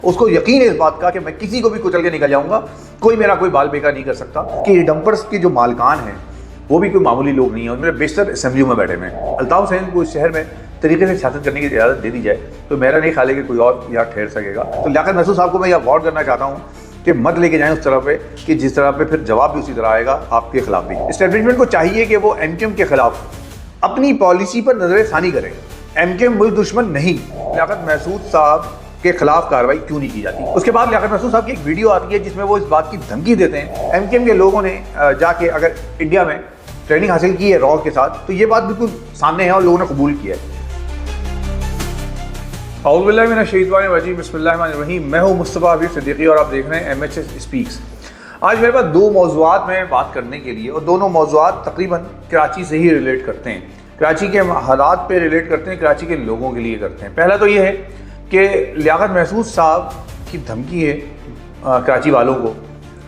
اس کو یقین ہے اس بات کا کہ میں کسی کو بھی کچل کے نکل جاؤں گا, کوئی میرا کوئی بال بیکار نہیں کر سکتا. کہ یہ ڈمپرز کے جو مالکان ہیں وہ بھی کوئی معمولی لوگ نہیں ہیں, ان میں بیشتر اسمبلیوں میں بیٹھے ہوئے ہیں. الطاف حسین کو اس شہر میں طریقے سے سیاست کرنے کی اجازت دے دی جائے تو میرا نہیں خیال ہے کہ کوئی اور یہاں ٹھہر سکے گا. تو لیاقت محسود صاحب کو میں یہ وارن کرنا چاہتا ہوں کہ مت لے کے جائیں اس طرح پہ کہ جس طرح پہ پھر جواب بھی اسی طرح آئے گا آپ کے خلاف بھی. اسٹیبلشمنٹ کو چاہیے کہ وہ ایم کیو ایم کے خلاف اپنی پالیسی پر نظر ثانی کریں. ایم کیو ایم ملک دشمن نہیں. لیاقت محسود صاحب کے خلاف کارروائی کیوں نہیں کی جاتی؟ اس کے بعد لیاقت محسود صاحب کی ایک ویڈیو آتی ہے جس میں وہ اس بات کی دھمکی دیتے ہیں ایم کیو ایم کے لوگوں نے جا کے اگر انڈیا میں ٹریننگ حاصل کی ہے را کے ساتھ تو یہ بات بالکل سامنے ہے اور لوگوں نے قبول کیا ہے. اعوذ باللہ من الشیطان الرجیم, بسم اللہ الرحمن الرحیم. میں ہوں مصطفیٰ حبیب صدیقی اور آپ دیکھ رہے ہیں ایم ایچ ایس اسپیکس. آج میرے پاس دو موضوعات میں بات کرنے کے لیے, اور دونوں موضوعات تقریباً کراچی سے ہی ریلیٹ کرتے ہیں, کراچی کے حالات پہ ریلیٹ کرتے ہیں, کراچی کے لوگوں کے لیے کرتے ہیں. پہلا تو یہ ہے کہ لیاقت محسود صاحب کی دھمکی ہے کراچی والوں کو.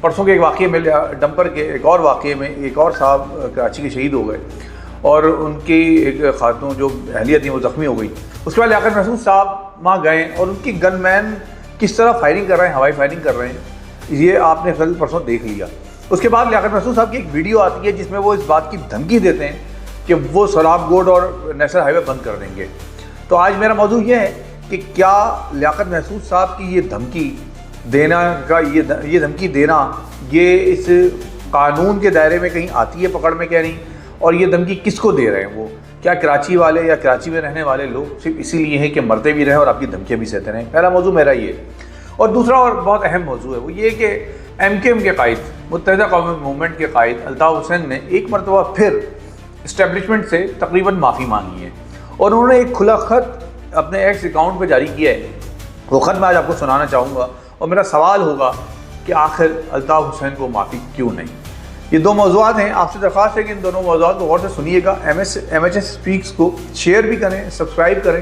پرسوں کے ایک واقعے میں ڈمپر کے ایک اور واقعے میں ایک اور صاحب کراچی کے شہید ہو گئے اور ان کی ایک خاتون جو اہلیہ تھی وہ زخمی ہو گئی. اس کے بعد لیاقت محسود صاحب وہاں گئے اور ان کی گن مین کس طرح فائرنگ کر رہے ہیں, ہوائی فائرنگ کر رہے ہیں, یہ آپ نے کل پرسوں دیکھ لیا. اس کے بعد لیاقت محسود صاحب کی ایک ویڈیو آتی ہے جس میں وہ اس بات کی دھمکی دیتے ہیں کہ وہ سراب گوڈ اور نیشنل ہائی وے بند کر دیں گے. تو آج میرا موضوع یہ ہے کہ کیا لیاقت محسود صاحب کی یہ دھمکی دینا یہ دھمکی دینا یہ اس قانون کے دائرے میں کہیں آتی ہے پکڑ میں کیا نہیں, اور یہ دھمکی کس کو دے رہے ہیں وہ, کیا کراچی والے یا کراچی میں رہنے والے لوگ صرف اسی لیے ہیں کہ مرتے بھی رہیں اور آپ کی دھمکیاں بھی سہتے رہیں؟ پہلا موضوع میرا یہ. اور دوسرا اور بہت اہم موضوع ہے وہ یہ کہ ایم کیو ایم کے قائد, متحدہ قومی موومنٹ کے قائد الطاف حسین نے ایک مرتبہ پھر اسٹیبلشمنٹ سے تقریباً معافی مانگی ہے اور انہوں نے ایک کھلا خط اپنے ایکس اکاؤنٹ پہ جاری کیا ہے. وہ خط میں آج آپ کو سنانا چاہوں گا اور میرا سوال ہوگا کہ آخر الطاف حسین کو معافی کیوں نہیں. یہ دو موضوعات ہیں, آپ سے درخواست ہے کہ ان دونوں موضوعات کو غور سے سنیے گا. ایم ایچ ایس اسپیکس کو شیئر بھی کریں, سبسکرائب کریں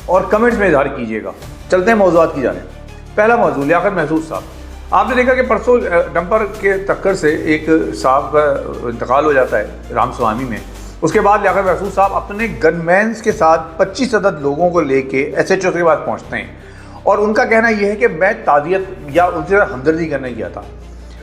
اور کمنٹس میں اظہار کیجیے گا. چلتے ہیں موضوعات کی جانب. پہلا موضوع لیاقت محسود صاحب. آپ نے دیکھا کہ پرسوں ڈمپر کے ٹکر سے ایک صاحب کا انتقال ہو جاتا ہے رام سوامی میں. اس کے بعد لیاقت محسود صاحب اپنے گن مینس کے ساتھ 25 عدد لوگوں کو لے کے ایس ایچ او کے پاس پہنچتے ہیں اور ان کا کہنا یہ ہے کہ میں تعزیت یا ان سے ہمدردی کرنے گیا تھا.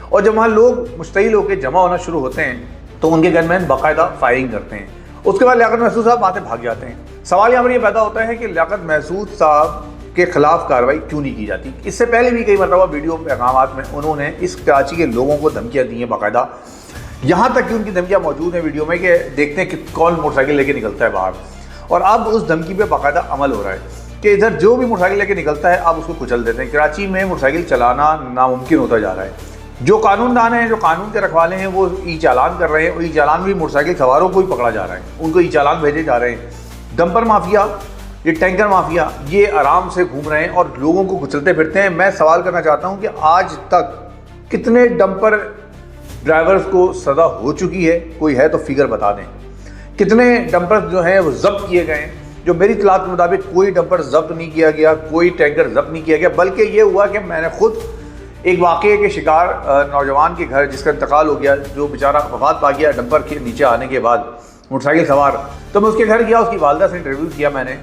اور جب وہاں لوگ مشتعل ہو کے جمع ہونا شروع ہوتے ہیں تو ان کے گن مین باقاعدہ فائرنگ کرتے ہیں. اس کے بعد لیاقت محسود صاحب وہاں سے بھاگ جاتے ہیں. سوال یہاں پر یہ پیدا ہوتا ہے کہ لیاقت محسود صاحب کے خلاف کارروائی کیوں نہیں کی جاتی؟ اس سے پہلے بھی کئی مرتبہ ویڈیو پیغامات میں انہوں نے اس کراچی کے لوگوں کو دھمکیاں دی ہیں باقاعدہ, یہاں تک کہ ان کی دھمکیاں موجود ہیں ویڈیو میں کہ دیکھتے ہیں کہ کون موٹر سائیکل لے کے نکلتا ہے باہر. اور اب اس دھمکی پہ باقاعدہ عمل ہو رہا ہے کہ ادھر جو بھی موٹر سائیکل لے کے نکلتا ہے آپ اس کو کچل دیتے ہیں. کراچی میں موٹر سائیکل چلانا ناممکن ہوتا جا رہا ہے. جو قانون دان ہیں, جو قانون کے رکھوالے ہیں, وہ ای چالان کر رہے ہیں اور ای چالان بھی موٹر سائیکل سواروں کو ہی پکڑا جا رہا ہے, ان کو ای چالان بھیجے جا رہے ہیں. ڈمپر مافیا, یہ ٹینکر مافیا, یہ آرام سے گھوم رہے ہیں اور لوگوں کو کچلتے پھرتے ہیں. میں سوال کرنا چاہتا ہوں کہ آج تک کتنے ڈمپر ڈرائیورز کو سزا ہو چکی ہے؟ کوئی ہے تو فگر بتا دیں. کتنے ڈمپر جو ہیں وہ ضبط کیے گئے ہیں؟ جو میری اطلاعات کے مطابق کوئی ڈمپر ضبط نہیں کیا گیا, کوئی ٹینکر ضبط نہیں کیا گیا, بلکہ یہ ہوا کہ میں نے خود ایک واقعے کے شکار نوجوان کے گھر جس کا انتقال ہو گیا, جو بیچارہ وفات پا گیا ڈمپر کے نیچے آنے کے بعد موٹر سائیکل سوار, تو میں اس کے گھر گیا, اس کی والدہ سے انٹرویو کیا میں نے,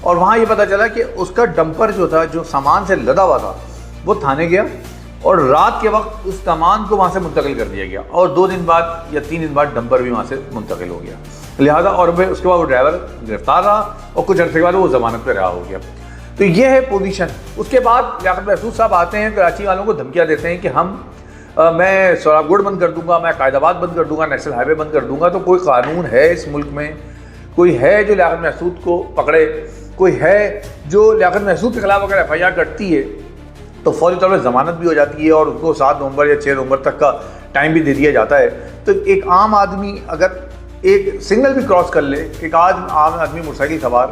اور وہاں یہ پتہ چلا کہ اس کا ڈمپر جو تھا, جو سامان سے لدا ہوا تھا, وہ تھانے گیا اور رات کے وقت اس سامان کو وہاں سے منتقل کر دیا گیا اور 2 دن بعد یا 3 دن بعد ڈمپر بھی وہاں سے منتقل ہو گیا. لہٰذا اور اس کے بعد وہ ڈرائیور گرفتار رہا اور کچھ عرصے کے بعد وہ ضمانت پہ رہا ہو گیا. تو یہ ہے پوزیشن. اس کے بعد لیاقت محسود صاحب آتے ہیں, کراچی والوں کو دھمکیاں دیتے ہیں کہ میں سوراب گوڈ بند کر دوں گا, میں قائد آباد بند کر دوں گا, نیشنل ہائی وے بند کر دوں گا. تو کوئی قانون ہے اس ملک میں, کوئی ہے جو لیاقت محسود کو پکڑے, کوئی ہے جو لیاقت محسود کے خلاف اگر ایف آئی آر کٹتی ہے تو فوری طور پر ضمانت بھی ہو جاتی ہے اور ان کو 7 نومبر یا 6 نومبر تک کا ٹائم بھی دے دیا جاتا ہے. تو ایک عام آدمی اگر ایک سگنل بھی کراس کر لے, ایک عام آدمی موٹر سائیکل سوار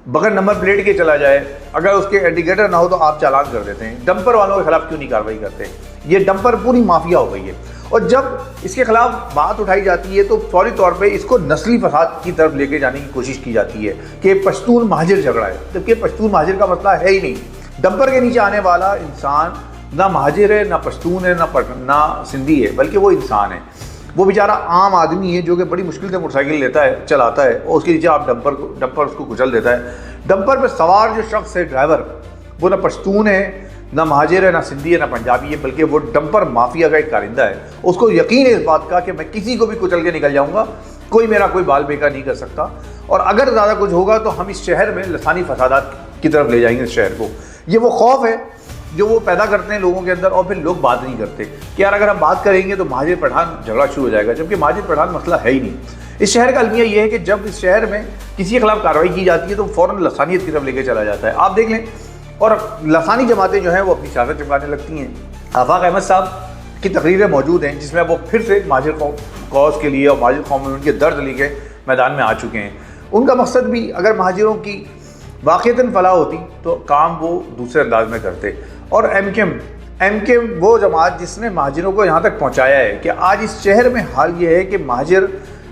بغیر نمبر پلیٹ کے چلا جائے, اگر اس کے انڈیکیٹر نہ ہو تو آپ چالان کر دیتے ہیں. ڈمپر والوں کے خلاف کیوں نہیں کارروائی کرتے؟ یہ ڈمپر پوری مافیا ہو گئی ہے. اور جب اس کے خلاف بات اٹھائی جاتی ہے تو فوری طور پہ اس کو نسلی فساد کی طرف لے کے جانے کی کوشش کی جاتی ہے کہ پشتون مہاجر جھگڑا ہے, جبکہ پشتون مہاجر کا مسئلہ ہے ہی نہیں. ڈمپر کے نیچے آنے والا انسان نہ مہاجر ہے, نہ پشتون ہے, نہ سندھی ہے, بلکہ وہ انسان ہے. وہ بیچارہ عام آدمی ہے جو کہ بڑی مشکل سے موٹر سائیکل لیتا ہے, چلاتا ہے, اور اس کے نیچے آپ ڈمپر اس کو کچل دیتا ہے. ڈمپر پہ سوار جو شخص ہے, ڈرائیور, وہ نہ پشتون ہے, نہ مہاجر ہے، نہ سندھی ہے، نہ پنجابی ہے، بلکہ وہ ڈمپر مافیا کا ایک کارندہ ہے. اس کو یقین ہے اس بات کا کہ میں کسی کو بھی کچل کے نکل جاؤں گا، کوئی میرا کوئی بال بیکا نہیں کر سکتا، اور اگر زیادہ کچھ ہوگا تو ہم اس شہر میں لسانی فسادات کی طرف لے جائیں گے اس شہر کو. یہ وہ خوف ہے جو وہ پیدا کرتے ہیں لوگوں کے اندر، اور پھر لوگ بات نہیں کرتے کہ یار اگر ہم بات کریں گے تو مہاجر پٹھان جھگڑا شروع ہو جائے گا، جبکہ مہاجر پٹھان مسئلہ ہے ہی نہیں. اس شہر کا المیہ یہ ہے کہ جب اس شہر میں کسی کے خلاف کارروائی کی جاتی ہے تو فوراً لسانیت کی طرف لے کے چلا جاتا ہے. آپ دیکھ لیں، اور لسانی جماعتیں جو ہیں وہ اپنی سیاست چمکانے لگتی ہیں. آفاق احمد صاحب کی تقریریں موجود ہیں جس میں وہ پھر سے مہاجر کاز کے لیے اور مہاجر قوم میں ان کے درد لے کے میدان میں آ چکے ہیں. ان کا مقصد بھی اگر مہاجروں کی واقعتاً فلاح ہوتی تو کام وہ دوسرے انداز میں کرتے. اور ایم کے وہ جماعت جس نے مہاجروں کو یہاں تک پہنچایا ہے کہ آج اس شہر میں حال یہ ہے کہ مہاجر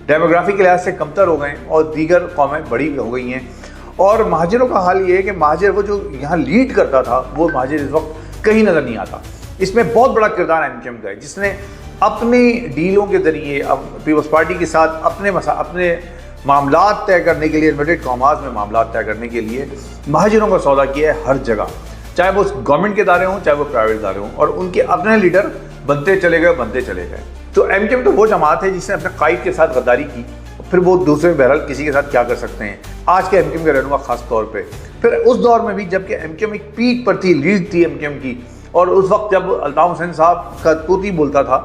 ڈیموگرافی کے لحاظ سے کمتر ہو گئے ہیں اور دیگر قومیں بڑی ہو گئی ہیں. اور مہاجروں کا حال یہ ہے کہ مہاجر وہ جو یہاں لیڈ کرتا تھا وہ مہاجر اس وقت کہیں نظر نہیں آتا. اس میں بہت بڑا کردار ایم کا ہے جس نے اپنے ڈیلوں کے ذریعے پیپلز پارٹی کے ساتھ اپنے معاملات طے کرنے کے لیے، انورٹڈ کاماز میں معاملات طے کرنے کے لیے مہاجروں کا سودا کیا ہے ہر جگہ، چاہے وہ گورنمنٹ کے ادارے ہوں چاہے وہ پرائیویٹ ادارے ہوں، اور ان کے اپنے لیڈر بنتے چلے گئے. تو ایم تو وہ جماعت ہے جس نے اپنے قائد کے ساتھ غداری کی، پھر وہ دوسرے بہرحال کسی کے ساتھ کیا کر سکتے ہیں. آج کے ایم کے رہنما خاص طور پہ پھر اس دور میں بھی جب کہ ایم ایک پیک پر تھی، لیڈ تھی ایم کی، اور اس وقت جب الطاف حسین صاحب کا طوطی بولتا تھا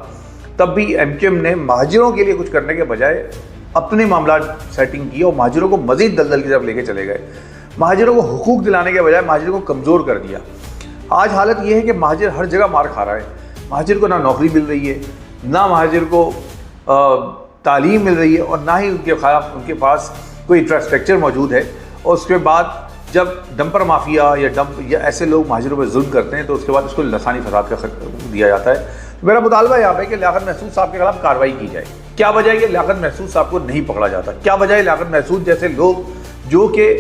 تب بھی ایم نے مہاجروں کے لیے کچھ کرنے کے بجائے اپنے معاملات سیٹنگ کی اور مہاجروں کو مزید دلدل کی طرف لے کے چلے گئے. مہاجروں کو حقوق دلانے کے بجائے مہاجروں کو کمزور کر دیا. آج حالت یہ ہے کہ مہاجر ہر جگہ مار کھا رہا ہے. مہاجر کو نہ نوکری مل رہی ہے، نہ مہاجر کو تعلیم مل رہی ہے، اور نہ ہی ان کے پاس کوئی انفراسٹرکچر موجود ہے. اور اس کے بعد جب ڈمپر مافیا یا ایسے لوگ مہاجروں پہ ظلم کرتے ہیں تو اس کے بعد اس کو لسانی فساد کا دیا جاتا ہے. میرا مطالبہ یہاں پہ کہ لیاقت محسود صاحب کے خلاف کارروائی کی جائے. کیا وجہ ہے کہ لیاقت محسود صاحب کو نہیں پکڑا جاتا؟ کیا وجہ ہے لیاقت محسود جیسے لوگ جو کہ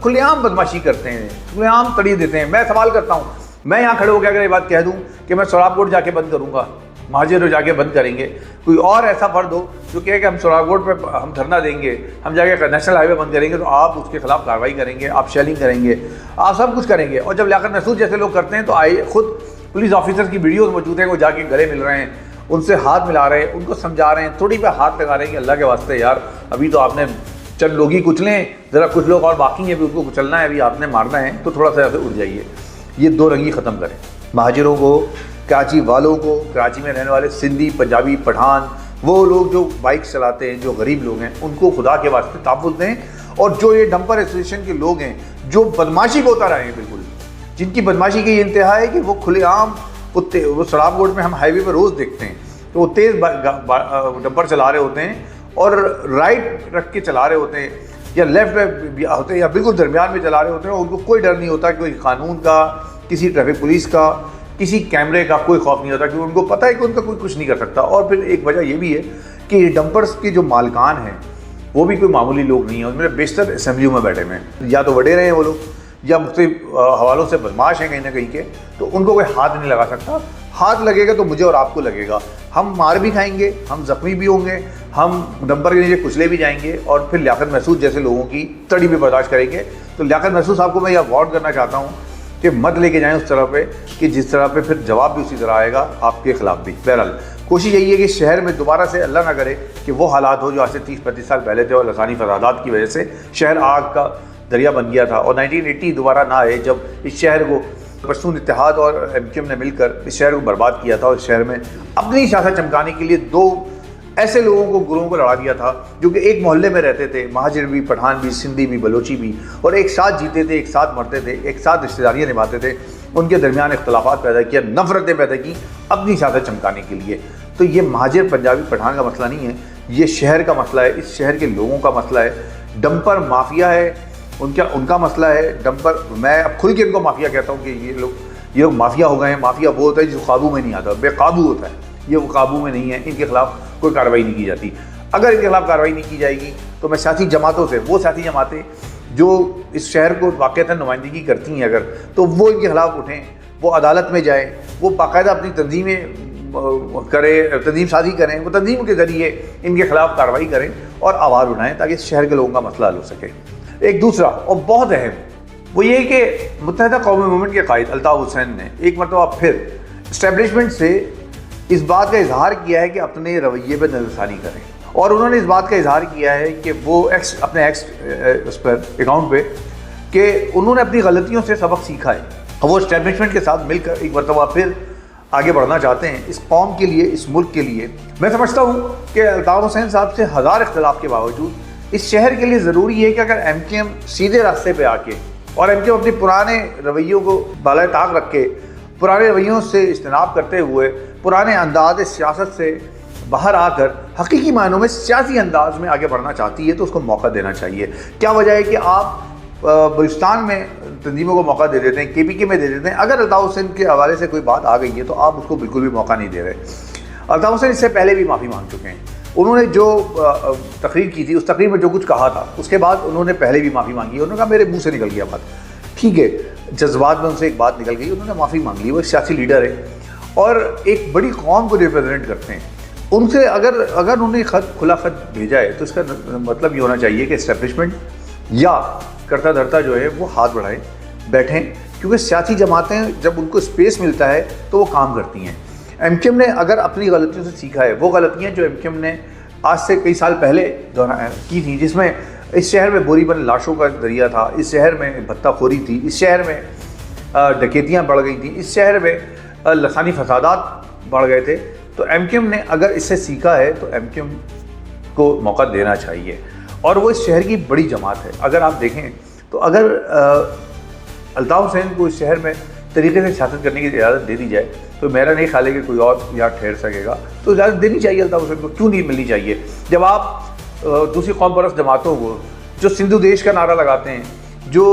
کھلے عام بدماشی کرتے ہیں، کھلے عام تڑی دیتے ہیں؟ میں سوال کرتا ہوں، میں یہاں کھڑے ہو کے اگر یہ بات کہہ دوں کہ میں سوراب کوٹ جا کے بند کروں گا، مہاجر جا کے بند کریں گے، کوئی اور ایسا فرد ہو جو کہے کہ ہم سوراب کوٹ پہ ہم دھرنا دیں گے، ہم جا کے نیشنل ہائی وے بند کریں گے، تو آپ اس کے خلاف کارروائی کریں گے، آپ شیلنگ کریں گے، آپ سب کچھ کریں گے. اور جب لیاقت محسود جیسے لوگ کرتے ہیں تو آئے خود پولیس آفیسر کی ویڈیوز موجود ہیں، وہ جا کے گلے مل رہے ہیں، ان سے ہاتھ ملا رہے ہیں، ان کو سمجھا رہے ہیں، تھوڑی پہ ہاتھ لگا رہے ہیں کہ اللہ کے واسطے یار ابھی تو آپ نے چند لوگ ہی کچلیں، ذرا کچھ لوگ اور باقی ہیں ابھی ان کو کچلنا ہے، ابھی آپ نے مارنا ہے تو تھوڑا سا ایسے اٹھ جائیے. یہ دو رنگی ختم کریں. مہاجروں کو، کراچی والوں کو، کراچی میں رہنے والے سندھی، پنجابی، پٹھان، وہ لوگ جو بائک چلاتے ہیں، جو غریب لوگ ہیں، ان کو خدا کے واسطے تحفظ دیں. اور جو یہ ڈمپر ایسوسیشن کے لوگ ہیں جو بدماشی کو اتر آئے ہیں، بالکل جن کی بدماشی کی یہ انتہا ہے کہ وہ کھلے عام وہ سراب روڈ میں ہم ہائی وے پہ روز دیکھتے ہیں تو وہ تیز ڈمپر چلا رہے ہوتے ہیں اور رائٹ رکھ کے چلا رہے ہوتے ہیں یا لیفٹ ہوتے ہیں یا بالکل درمیان میں چلا رہے ہوتے ہیں. ان کو کوئی ڈر نہیں ہوتا، کوئی قانون کا، کسی ٹریفک پولیس کا، کسی کیمرے کا کوئی خوف نہیں ہوتا، کیونکہ ان کو پتہ ہے کہ ان کا کوئی کچھ نہیں کر سکتا. اور پھر ایک وجہ یہ بھی ہے کہ یہ ڈمپرس کے جو مالکان ہیں وہ بھی کوئی معمولی لوگ نہیں ہیں. ان میں بیشتر اسمبلیوں میں بیٹھے ہوئے ہیں، یا تو وڈیرے ہیں وہ لوگ، یا مختلف حوالوں سے بدماش ہیں کہیں نہ کہیں کے، تو ان کو کوئی ہاتھ نہیں لگا سکتا. ہاتھ لگے گا تو مجھے اور آپ کو لگے گا، ہم مار بھی کھائیں گے، ہم زخمی بھی ہوں گے، ہم ڈمپر کے نیچے کچلے بھی جائیں گے، اور پھر لیاقت محسود جیسے لوگوں کی تڑی بھی برداشت کریں گے. تو لیاقت محسود صاحب کو میں یہ وارن کرنا چاہتا ہوں کہ مت لے کے جائیں اس طرح پہ کہ جس طرح پہ پھر جواب بھی اسی طرح آئے گا آپ کے خلاف بھی. بہرحال کوشش یہی ہے کہ شہر میں دوبارہ سے اللہ نہ کرے کہ وہ حالات ہو جو آج سے 30-35 سال پہلے تھے اور لسانی فسادات کی وجہ سے شہر آگ کا دریا بن گیا تھا. اور 1980 دوبارہ نہ آئے جب اس شہر کو پشتون اتحاد اور ایم نے مل کر اس شہر کو برباد کیا تھا اور اس شہر میں اپنی سیاست چمکانے کے لیے دو ایسے لوگوں کو، گروہوں کو لڑا دیا تھا جو کہ ایک محلے میں رہتے تھے، مہاجر بھی، پٹھان بھی، سندھی بھی، بلوچی بھی، اور ایک ساتھ جیتے تھے، ایک ساتھ مرتے تھے، ایک ساتھ رشتہ داریاں نبھاتے تھے. ان کے درمیان اختلافات پیدا کیا، نفرتیں پیدا کی اپنی سیاست چمکانے کے لیے. تو یہ مہاجر، پنجابی، پٹھان کا مسئلہ نہیں ہے، یہ شہر کا مسئلہ ہے، اس شہر کے لوگوں کا مسئلہ ہے. ڈمپر مافیا ہے، ان کا مسئلہ ہے. ڈمپر میں اب کھل کے ان کو مافیا کہتا ہوں کہ یہ لوگ مافیا ہو گئے ہیں. مافیا وہ ہوتا ہے جو قابو میں نہیں آتا، بے قابو ہوتا ہے. یہ وہ قابو میں نہیں ہے، ان کے خلاف کوئی کارروائی نہیں کی جاتی. اگر ان کے خلاف کارروائی نہیں کی جائے گی تو میں سیاسی جماعتوں سے، وہ سیاسی جماعتیں جو اس شہر کو واقعتاً نمائندگی کرتی ہیں اگر، تو وہ ان کے خلاف اٹھیں، وہ عدالت میں جائیں، وہ باقاعدہ اپنی تنظیمیں تنظیم سازی کریں، وہ تنظیم کے ذریعے ان کے خلاف کارروائی کریں اور آواز اٹھائیں تاکہ اس شہر کے لوگوں کا مسئلہ حل ہو سکے. ایک دوسرا اور بہت وہ یہ کہ متحدہ قومی موومنٹ کے قائد الطاف حسین نے ایک مرتبہ پھر اسٹیبلشمنٹ سے اس بات کا اظہار کیا ہے کہ اپنے رویے پہ نظر ثانی کریں، اور انہوں نے اس بات کا اظہار کیا ہے کہ وہ اپنے اس پر اکاؤنٹ پہ کہ انہوں نے اپنی غلطیوں سے سبق سیکھا ہے، وہ اسٹیبلشمنٹ کے ساتھ مل کر ایک مرتبہ پھر آگے بڑھنا چاہتے ہیں اس قوم کے لیے، اس ملک کے لیے۔ میں سمجھتا ہوں کہ الطاف حسین صاحب سے ہزار اختلاف کے باوجود اس شہر کے لیے ضروری ہے کہ اگر ایم کیو ایم سیدھے راستے پہ آ کے اور ایم کیو ایم اپنے پرانے رویوں کو بالائے طاق رکھ کے، پرانے رویوں سے اجتناب کرتے ہوئے، پرانے انداز سیاست سے باہر آ کر حقیقی معنوں میں سیاسی انداز میں آگے بڑھنا چاہتی ہے تو اس کو موقع دینا چاہیے۔ کیا وجہ ہے کہ آپ بلوچستان میں تنظیموں کو موقع دے دیتے ہیں، کے پی کے میں دے دیتے ہیں، اگر الطاف حسین کے حوالے سے کوئی بات آ گئی ہے تو آپ اس کو بالکل بھی موقع نہیں دے رہے۔ الطاف حسین اس سے پہلے بھی معافی مانگ چکے ہیں، انہوں نے جو تقریر کی تھی اس تقریر میں جو کچھ کہا تھا اس کے بعد انہوں نے پہلے بھی معافی مانگی، انہوں نے کہا میرے منہ سے نکل گیا بات، ٹھیک ہے، جذبات میں ان سے ایک بات نکل گئی، انہوں نے معافی مانگ لی، وہ ایک سیاسی لیڈر ہے اور ایک بڑی قوم کو ریپرزینٹ کرتے ہیں۔ ان سے اگر انہوں نے کھلا خط بھیجا ہے تو اس کا مطلب یہ ہونا چاہیے کہ اسٹیبلشمنٹ یا کرتا دھرتا جو ہے وہ ہاتھ بڑھائیں، بیٹھیں، کیونکہ سیاسی جماعتیں جب ان کو اسپیس ملتا ہے تو وہ کام کرتی ہیں۔ ایم کیو ایم نے اگر اپنی غلطیوں سے سیکھا ہے، وہ غلطیاں جو ایم کیو ایم نے آج سے کئی سال پہلے کی تھی، جس میں اس شہر میں بوری بند لاشوں کا ذریعہ تھا، اس شہر میں بھتہ خوری تھی، اس شہر میں ڈکیتیاں بڑھ گئی تھیں، اس شہر میں لسانی فسادات بڑھ گئے تھے، تو ایم کیو ایم نے اگر اس سے سیکھا ہے تو ایم کیو ایم کو موقع دینا چاہیے، اور وہ اس شہر کی بڑی جماعت ہے۔ اگر آپ دیکھیں تو اگر الطاف حسین کو اس شہر میں طریقے سے سیاست کرنے کی اجازت دے دی جائے تو میرا نہیں خیال ہے کہ کوئی اور یہاں ٹھہر سکے گا، تو اجازت دینی چاہیے الطاف حسین کو، کیوں نہیں ملنی چاہیے؟ جب آپ دوسری قوم پرست جماعتوں کو جو سندھو دیش کا نعرہ لگاتے ہیں، جو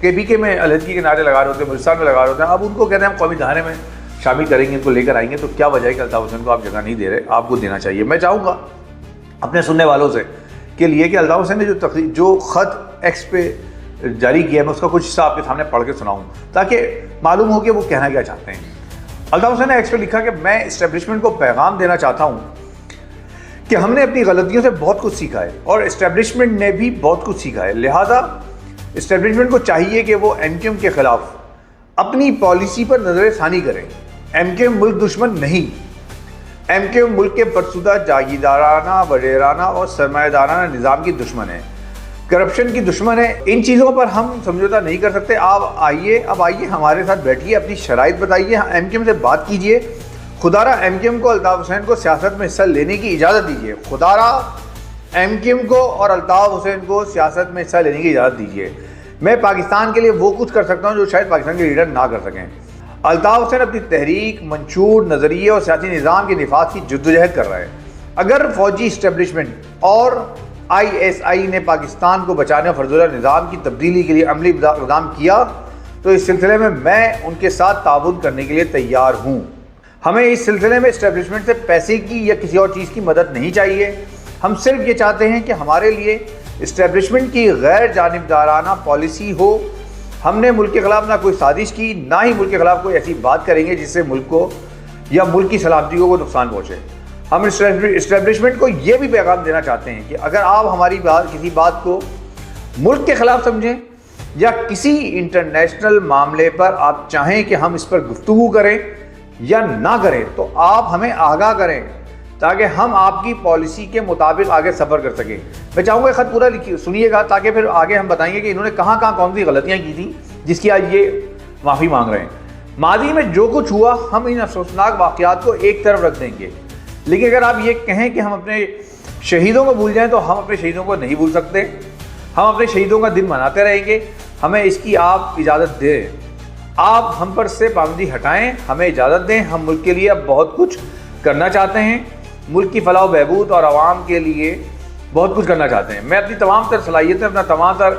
کے پی کے میں علیحدگی کے نعرے لگا رہے ہوتے ہیں، بلوچستان میں لگا رہے ہوتے ہیں، اب ان کو کہتے ہیں ہم قومی دھارے میں شامل کریں گے، ان کو لے کر آئیں گے، تو کیا وجہ ہے کہ الطاف حسین کو آپ جگہ نہیں دے رہے؟ آپ کو دینا چاہیے۔ میں چاہوں گا اپنے سننے والوں سے کے لیے کہ الطاف حسین نے جو خط ایکس پہ جاری کیا ہے، میں اس کا کچھ حصہ آپ کے سامنے پڑھ کے سناؤں تاکہ معلوم ہو کہ وہ کہنا کیا چاہتے ہیں۔ الطاف حسین نے ایکس پہ لکھا کہ میں اسٹیبلشمنٹ کو پیغام دینا چاہتا ہوں کہ ہم نے اپنی غلطیوں سے بہت کچھ سیکھا ہے اور اسٹیبلشمنٹ نے بھی بہت کچھ سیکھا ہے، لہٰذا اسٹیبلشمنٹ کو چاہیے کہ وہ ایم کیو ایم کے خلاف اپنی پالیسی پر نظر ثانی کریں۔ ایم کیو ایم ملک دشمن نہیں، ایم کیو ایم ملک کے فرسودہ جاگیردارانہ، وزیرانہ اور سرمایہ دارانہ نظام کی دشمن ہے، کرپشن کی دشمن ہے۔ ان چیزوں پر ہم سمجھوتہ نہیں کر سکتے۔ اب آئیے ہمارے ساتھ بیٹھیے، اپنی شرائط بتائیے، ایم کیو ایم سے بات کیجیے، خدارہ ایم کیو ایم کو الطاف حسین کو سیاست میں حصہ لینے کی اجازت دیجیے، خدارہ ایم کیو ایم کو اور الطاف حسین کو سیاست میں حصہ لینے کی اجازت دیجیے۔ میں پاکستان کے لیے وہ کچھ کر سکتا ہوں جو شاید پاکستان کے لیڈر نہ کر سکیں۔ الطاف حسین اپنی تحریک، منشور، نظریے اور سیاسی نظام کے نفاذ کی جدوجہد کر رہا ہے۔ اگر فوجی اسٹیبلشمنٹ اور آئی ایس آئی نے پاکستان کو بچانے اور فرضیہ نظام کی تبدیلی کے لیے عملی اقدام کیا تو اس سلسلے میں ان کے ساتھ تعاون کرنے کے لیے تیار ہوں۔ ہمیں اس سلسلے میں اسٹیبلشمنٹ سے پیسے کی یا کسی اور چیز کی مدد نہیں چاہیے، ہم صرف یہ چاہتے ہیں کہ ہمارے لیے اسٹیبلشمنٹ کی غیر جانبدارانہ پالیسی ہو۔ ہم نے ملک کے خلاف نہ کوئی سازش کی، نہ ہی ملک کے خلاف کوئی ایسی بات کریں گے جس سے ملک کو یا ملک کی سلامتی کو کوئی نقصان پہنچے۔ ہم اسٹیبلشمنٹ کو یہ بھی پیغام دینا چاہتے ہیں کہ اگر آپ ہماری کسی بات کو ملک کے خلاف سمجھیں یا کسی انٹرنیشنل معاملے پر آپ چاہیں کہ ہم اس پر گفتگو کریں یا نہ کریں تو آپ ہمیں آگاہ کریں تاکہ ہم آپ کی پالیسی کے مطابق آگے سفر کر سکیں۔ میں چاہوں گا خط پورا سنیے گا تاکہ پھر آگے ہم بتائیں گے کہ انہوں نے کہاں کون سی غلطیاں کی تھیں جس کی آج یہ معافی مانگ رہے ہیں۔ ماضی میں جو کچھ ہوا ہم ان افسوسناک واقعات کو ایک طرف رکھ دیں گے، لیکن اگر آپ یہ کہیں کہ ہم اپنے شہیدوں کو بھول جائیں تو ہم اپنے شہیدوں کو نہیں بھول سکتے، ہم اپنے شہیدوں کا دن مناتے رہیں گے، ہمیں اس کی آپ اجازت دیں، آپ ہم پر سے پابندی ہٹائیں، ہمیں اجازت دیں، ہم ملک کے لیے اب بہت کچھ کرنا چاہتے ہیں، ملک کی فلاح و بہبود اور عوام کے لیے بہت کچھ کرنا چاہتے ہیں۔ میں اپنی تمام تر صلاحیتیں، اپنا تمام تر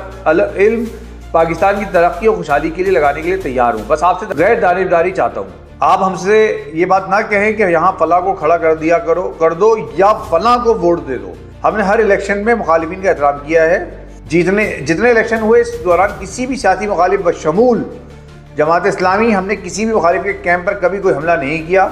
علم پاکستان کی ترقی اور خوشحالی کے لیے لگانے کے لیے تیار ہوں، بس آپ سے غیر جانبداری چاہتا ہوں۔ آپ ہم سے یہ بات نہ کہیں کہ یہاں فلاں کو کھڑا کر دو یا فلاں کو ووٹ دے دو۔ ہم نے ہر الیکشن میں مخالفین کا احترام کیا ہے، جتنے الیکشن ہوئے اس دوران کسی بھی سیاسی مخالف بشمول جماعت اسلامی ہم نے کسی بھی مخالف کے کیمپ پر کبھی کوئی حملہ نہیں کیا۔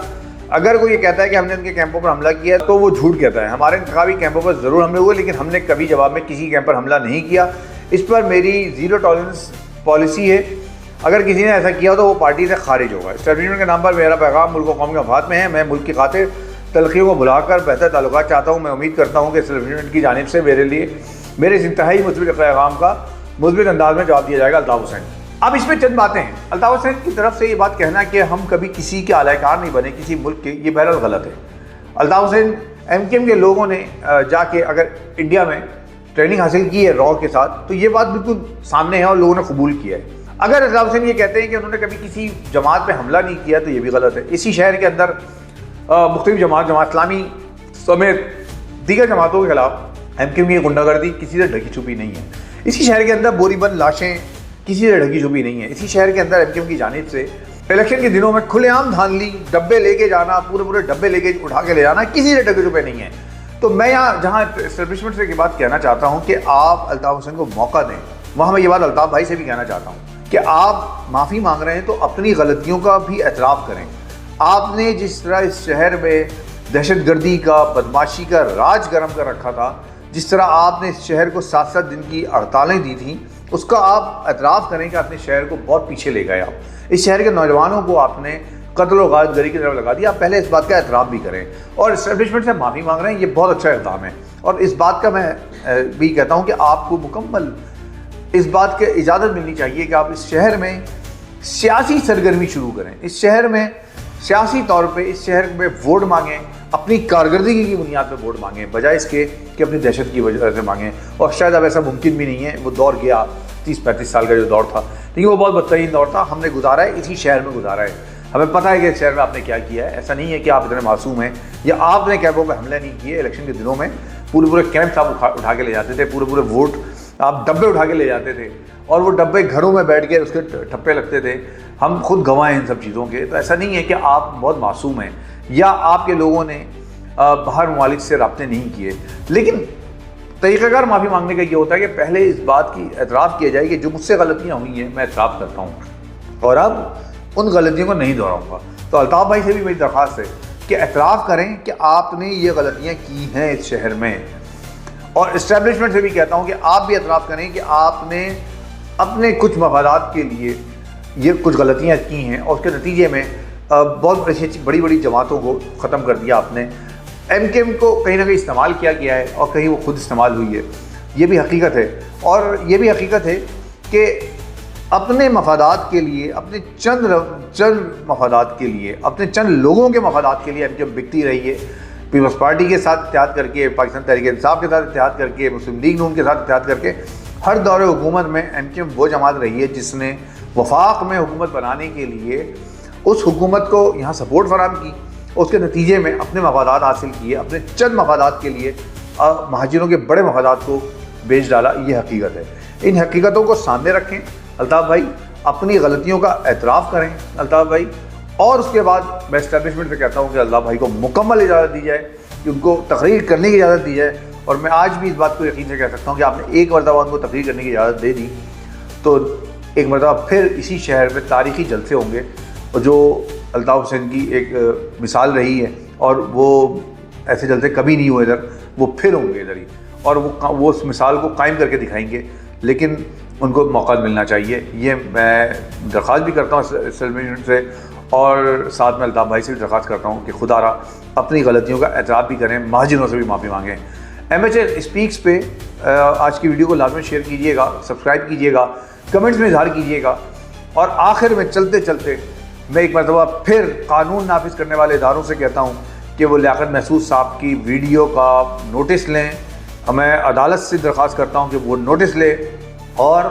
اگر کوئی یہ کہتا ہے کہ ہم نے ان کے کیمپوں پر حملہ کیا تو وہ جھوٹ کہتا ہے۔ ہمارے انتخابی کیمپوں پر ضرور حملے ہوئے لیکن ہم نے کبھی جواب میں کسی کیمپ پر حملہ نہیں کیا۔ اس پر میری زیرو ٹالرنس پالیسی ہے، اگر کسی نے ایسا کیا تو وہ پارٹی سے خارج ہوگا۔ اسٹیبلشمنٹ کے نام پر میرا پیغام ملک و قوم کے مفاد میں ہے، میں ملک کی خاطر تلخیوں کو بھلا کر بہتر تعلقات چاہتا ہوں۔ میں امید کرتا ہوں کہ اسٹیبلشمنٹ کی جانب سے میرے اس انتہائی مثبت پیغام کا مثبت انداز میں جواب دیا جائے گا۔ الطاف حسین۔ اب اس میں چند باتیں ہیں۔ الطاف حسین کی طرف سے یہ بات کہنا کہ ہم کبھی کسی کے اعلی کار نہیں بنے کسی ملک کے، یہ بہرحال غلط ہے۔ Altaf Hussain M Q M کے لوگوں نے جا کے اگر انڈیا میں ٹریننگ حاصل کی ہے را کے ساتھ تو یہ بات بالکل سامنے ہے اور لوگوں نے قبول کیا ہے۔ اگر الطاف حسین یہ کہتے ہیں کہ انہوں نے کبھی کسی جماعت پہ حملہ نہیں کیا تو یہ بھی غلط ہے۔ اسی شہر کے اندر مختلف جماعت اسلامی سمیت دیگر جماعتوں کے خلاف ایم کیو ایم کی غنڈہ گردی کسی سے ڈھکی چھپی نہیں ہے۔ اسی شہر کے اندر بوری بند لاشیں کسی سے ڈھکی چھپی نہیں ہے۔ اسی شہر کے اندر ایم کیو ایم کی جانب سے الیکشن کے دنوں میں کھلے عام دھاندلی، ڈبے لے کے جانا، پورے ڈبے لے کے اٹھا کے لے جانا کسی سے ڈھکے چھپے نہیں ہے۔ تو میں یہاں جہاں اسٹیبلشمنٹ سے یہ بات کہنا چاہتا ہوں کہ آپ الطاف حسین کو موقع دیں، وہاں میں یہ بات الطاف بھائی سے بھی کہنا چاہتا ہوں کہ آپ معافی مانگ رہے ہیں تو اپنی غلطیوں کا بھی اعتراف کریں۔ آپ نے جس طرح اس شہر میں دہشت گردی کا، بدماشی کا راج گرم کر رکھا تھا، جس طرح آپ نے اس شہر کو 7 دن کی ہڑتالیں دی تھیں، اس کا آپ اعتراف کریں کہ اپنے شہر کو بہت پیچھے لے گئے۔ آپ اس شہر کے نوجوانوں کو آپ نے قتل و غارت گری کی طرف لگا دیا۔ آپ پہلے اس بات کا اعتراف بھی کریں اور اسٹیبلشمنٹ سے معافی مانگ رہے ہیں، یہ بہت اچھا اقدام ہے۔ اور اس بات کا میں بھی کہتا ہوں کہ آپ کو مکمل اس بات کی اجازت ملنی چاہیے کہ آپ اس شہر میں سیاسی سرگرمی شروع کریں، اس شہر میں سیاسی طور پہ اس شہر میں ووٹ مانگیں، اپنی کارکردگی کی بنیاد پہ ووٹ مانگیں، بجائے اس کے کہ اپنی دہشت کی وجہ سے مانگیں۔ اور شاید اب ایسا ممکن بھی نہیں ہے، وہ دور گیا 30-35 سال کا جو دور تھا، لیکن وہ بہت بدترین دور تھا، ہم نے گزارا ہے، اسی شہر میں گزارا ہے۔ ہمیں پتہ ہے کہ اس شہر میں آپ نے کیا کیا ہے۔ ایسا نہیں ہے کہ آپ اتنے معصوم ہیں یا آپ نے کیمپوں پہ حملے نہیں کیے۔ الیکشن کے دنوں میں پورے کیمپس آپ اٹھا کے لے جاتے تھے، پورے ووٹ آپ ڈبے اٹھا کے لے جاتے تھے اور وہ ڈبے گھروں میں بیٹھ کے اس کے ٹھپے لگتے تھے۔ ہم خود گواہ ہیں ان سب چیزوں کے۔ تو ایسا نہیں ہے کہ آپ بہت معصوم ہیں یا آپ کے لوگوں نے باہر ممالک سے رابطے نہیں کیے، لیکن طریقہ کار معافی مانگنے کا یہ ہوتا ہے کہ پہلے اس بات کی اعتراف کیا جائے کہ جو مجھ سے غلطیاں ہوئی ہیں میں اعتراف کرتا ہوں اور اب ان غلطیوں کو نہیں دہراؤں گا۔ تو الطاف بھائی سے بھی میری درخواست ہے کہ اعتراف کریں کہ آپ نے یہ غلطیاں کی ہیں اس شہر میں، اور اسٹیبلشمنٹ سے بھی کہتا ہوں کہ آپ بھی اعتراف کریں کہ آپ نے اپنے کچھ مفادات کے لیے یہ کچھ غلطیاں کی ہیں اور اس کے نتیجے میں بہت بڑی جماعتوں کو ختم کر دیا آپ نے۔ ایم کیو ایم کو کہیں نہ کہیں استعمال کیا گیا ہے اور کہیں وہ خود استعمال ہوئی ہے، یہ بھی حقیقت ہے۔ اور یہ بھی حقیقت ہے کہ اپنے مفادات کے لیے، اپنے چند مفادات کے لیے، اپنے چند لوگوں کے مفادات کے لیے ایم کیو ایم بکتی رہی ہے۔ پیپلز پارٹی کے ساتھ اتحاد کر کے، پاکستان تحریک انصاف کے ساتھ اتحاد کر کے، مسلم لیگ نون کے ساتھ اتحاد کر کے، ہر دور حکومت میں ایم کیو ایم وہ جماعت رہی ہے جس نے وفاق میں حکومت بنانے کے لیے اس حکومت کو یہاں سپورٹ فراہم کی، اس کے نتیجے میں اپنے مفادات حاصل کیے، اپنے چند مفادات کے لیے مہاجروں کے بڑے مفادات کو بیچ ڈالا۔ یہ حقیقت ہے، ان حقیقتوں کو سامنے رکھیں۔ الطاف بھائی اپنی غلطیوں کا اعتراف کریں الطاف بھائی، اور اس کے بعد میں اسٹیبلشمنٹ سے کہتا ہوں کہ الطاف بھائی کو مکمل اجازت دی جائے کہ ان کو تقریر کرنے کی اجازت دی جائے۔ اور میں آج بھی اس بات کو یقین سے کہہ سکتا ہوں کہ آپ نے ایک مرتبہ ان کو تقریر کرنے کی اجازت دے دی تو ایک مرتبہ پھر اسی شہر میں تاریخی جلسے ہوں گے، اور جو الطاف حسین کی ایک مثال رہی ہے اور وہ ایسے جلسے کبھی نہیں ہوئے ادھر، وہ پھر ہوں گے ادھر ہی، اور وہ اس مثال کو قائم کر کے دکھائیں گے، لیکن ان کو موقع ملنا چاہیے۔ یہ میں درخواست بھی کرتا ہوں اسٹیبلشمنٹ سے، اور ساتھ میں الطاف بھائی سے بھی درخواست کرتا ہوں کہ خدا را اپنی غلطیوں کا اعتراف بھی کریں، مہاجروں سے بھی معافی مانگیں۔ ایم ایچ اے اسپیکس پہ آج کی ویڈیو کو لازمی شیئر کیجیے گا، سبسکرائب کیجیے گا، کمنٹس میں اظہار کیجیے گا، اور آخر میں چلتے چلتے میں ایک مرتبہ پھر قانون نافذ کرنے والے اداروں سے کہتا ہوں کہ وہ لیاقت محسود صاحب کی ویڈیو کا نوٹس لیں۔ میں عدالت سے درخواست کرتا ہوں کہ وہ نوٹس لے اور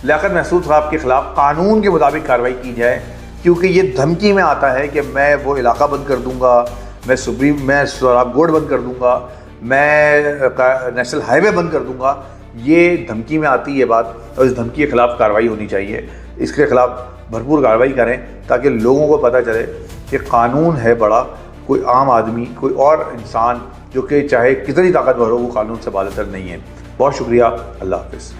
لیاقت محسود صاحب کے خلاف قانون کے مطابق کارروائی کی جائے، کیونکہ یہ دھمکی میں آتا ہے کہ میں وہ علاقہ بند کر دوں گا، میں سوراب گوڑ بند کر دوں گا، میں نیشنل ہائی وے بند کر دوں گا۔ یہ دھمکی میں آتی ہے بات، اور اس دھمکی کے خلاف کارروائی ہونی چاہیے۔ اس کے خلاف بھرپور کارروائی کریں تاکہ لوگوں کو پتہ چلے کہ قانون ہے بڑا، کوئی عام آدمی، کوئی اور انسان جو کہ چاہے کتنی طاقتور ہو، وہ قانون سے بالاتر نہیں ہے۔ بہت شکریہ، اللہ حافظ۔